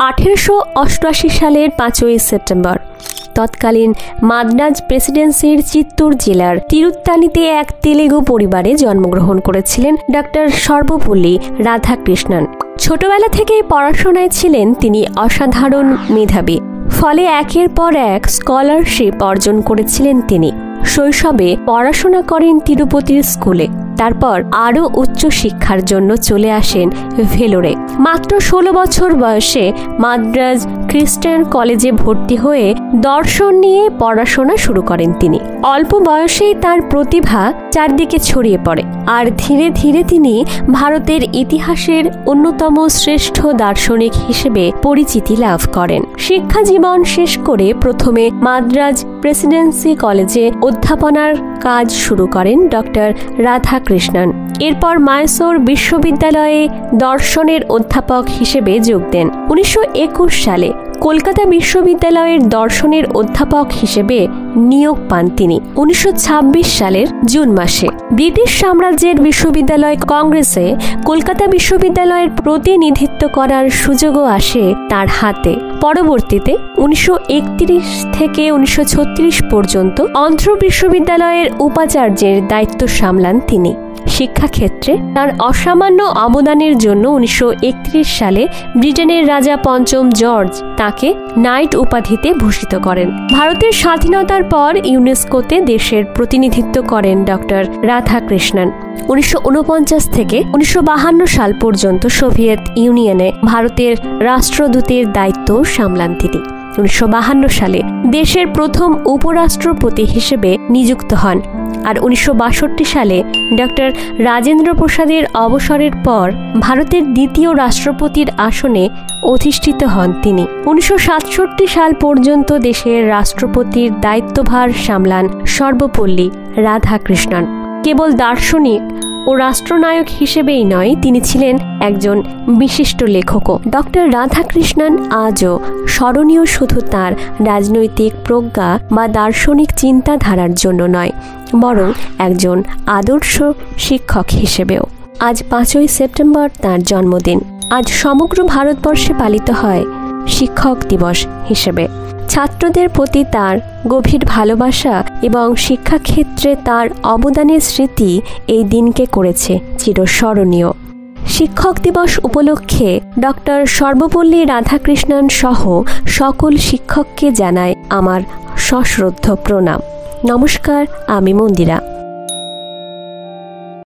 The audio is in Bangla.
1888 সালের 5ই সেপ্টেম্বর তৎকালীন মাদ্রাজ প্রেসিডেন্সির চিত্তুর জেলার তিরুত্তানিতে এক তেলেগু পরিবারে জন্মগ্রহণ করেছিলেন ডক্টর সর্বপল্লী রাধাকৃষ্ণন। ছোটবেলা থেকেই পড়াশোনায় ছিলেন তিনি অসাধারণ মেধাবী, ফলে একের পর এক স্কলারশিপ অর্জন করেছিলেন তিনি। শৈশবে পড়াশোনা করেন তিরুপতির স্কুলে, তারপর আরও উচ্চ শিক্ষার জন্য চলে আসেন ভেলোরে। মাত্র 16 বছর বয়সে মাদ্রাজ খ্রিস্টান কলেজে ভর্তি হয়ে দর্শন নিয়ে পড়াশোনা শুরু করেন তিনি। অল্প বয়সেই তার প্রতিভা চারদিকে ছড়িয়ে পড়ে, আর ধীরে ধীরে তিনি ভারতের ইতিহাসের অন্যতম শ্রেষ্ঠ দার্শনিক হিসেবে পরিচিতি লাভ করেন। শিক্ষা জীবন শেষ করে প্রথমে মাদ্রাজ প্রেসিডেন্সি কলেজে অধ্যাপনার কাজ শুরু করেন ডক্টর রাধাকৃষ্ণন। এরপর মাইসোর বিশ্ববিদ্যালয়ে দর্শনের অধ্যাপক হিসেবে যোগ দেন। 1921 সালে কলকাতা বিশ্ববিদ্যালয়ের দর্শনের অধ্যাপক হিসেবে নিয়োগ পান তিনি। 1926 সালের জুন মাসে ব্রিটিশ সাম্রাজ্যের বিশ্ববিদ্যালয় কংগ্রেসে কলকাতা বিশ্ববিদ্যালয়ের প্রতিনিধিত্ব করার সুযোগও আসে তার হাতে। পরবর্তীতে 1931 থেকে 1936 পর্যন্ত অন্ধ্র বিশ্ববিদ্যালয়ের উপাচার্যের দায়িত্ব সামলান তিনি। শিক্ষাক্ষেত্রে তার অসামান্য অবদানের জন্য 1931 সালে ব্রিটেনের রাজা পঞ্চম জর্জ তাকে নাইট উপাধিতে ভূষিত করেন। ভারতের স্বাধীনতার পর ইউনেস্কোতে দেশের প্রতিনিধিত্ব করেন ডক্টর রাধাকৃষ্ণন। 1949 থেকে 1952 সাল পর্যন্ত সোভিয়েত ইউনিয়নে ভারতের রাষ্ট্রদূতের দায়িত্ব সামলান তিনি। 1952 সালে দেশের প্রথম উপরাষ্ট্রপতি হিসেবে নিযুক্ত হন। আর 1962 সালে ডক্টর রাজেন্দ্র প্রসাদের অবসরের পর ভারতের দ্বিতীয় রাষ্ট্রপতির আসনে অধিষ্ঠিত হন তিনি। 1967 সাল পর্যন্ত দেশের রাষ্ট্রপতির দায়িত্বভার সামলান সর্বপল্লী রাধাকৃষ্ণন। কেবল দার্শনিক ও রাষ্ট্রনায়ক হিসেবেই নয়, তিনি ছিলেন একজন বিশিষ্ট লেখকও। ডক্টর রাধাকৃষ্ণন আজও স্মরণীয় শুধু তার রাজনৈতিক প্রজ্ঞা বা দার্শনিক চিন্তাধারার জন্য নয়, বরং একজন আদর্শ শিক্ষক হিসেবেও। আজ 5ই সেপ্টেম্বর তার জন্মদিন। আজ সমগ্র ভারতবর্ষে পালিত হয় শিক্ষক দিবস হিসেবে। ছাত্রদের প্রতি তার গভীর ভালোবাসা এবং শিক্ষাক্ষেত্রে তার অবদানের স্মৃতি এই দিনকে করেছে চিরস্মরণীয়। শিক্ষক দিবস উপলক্ষে ডক্টর সর্বপল্লী রাধাকৃষ্ণন সহ সকল শিক্ষককে জানাই আমার সশ্রদ্ধ প্রণাম। নমস্কার, আমি মন্দিরা।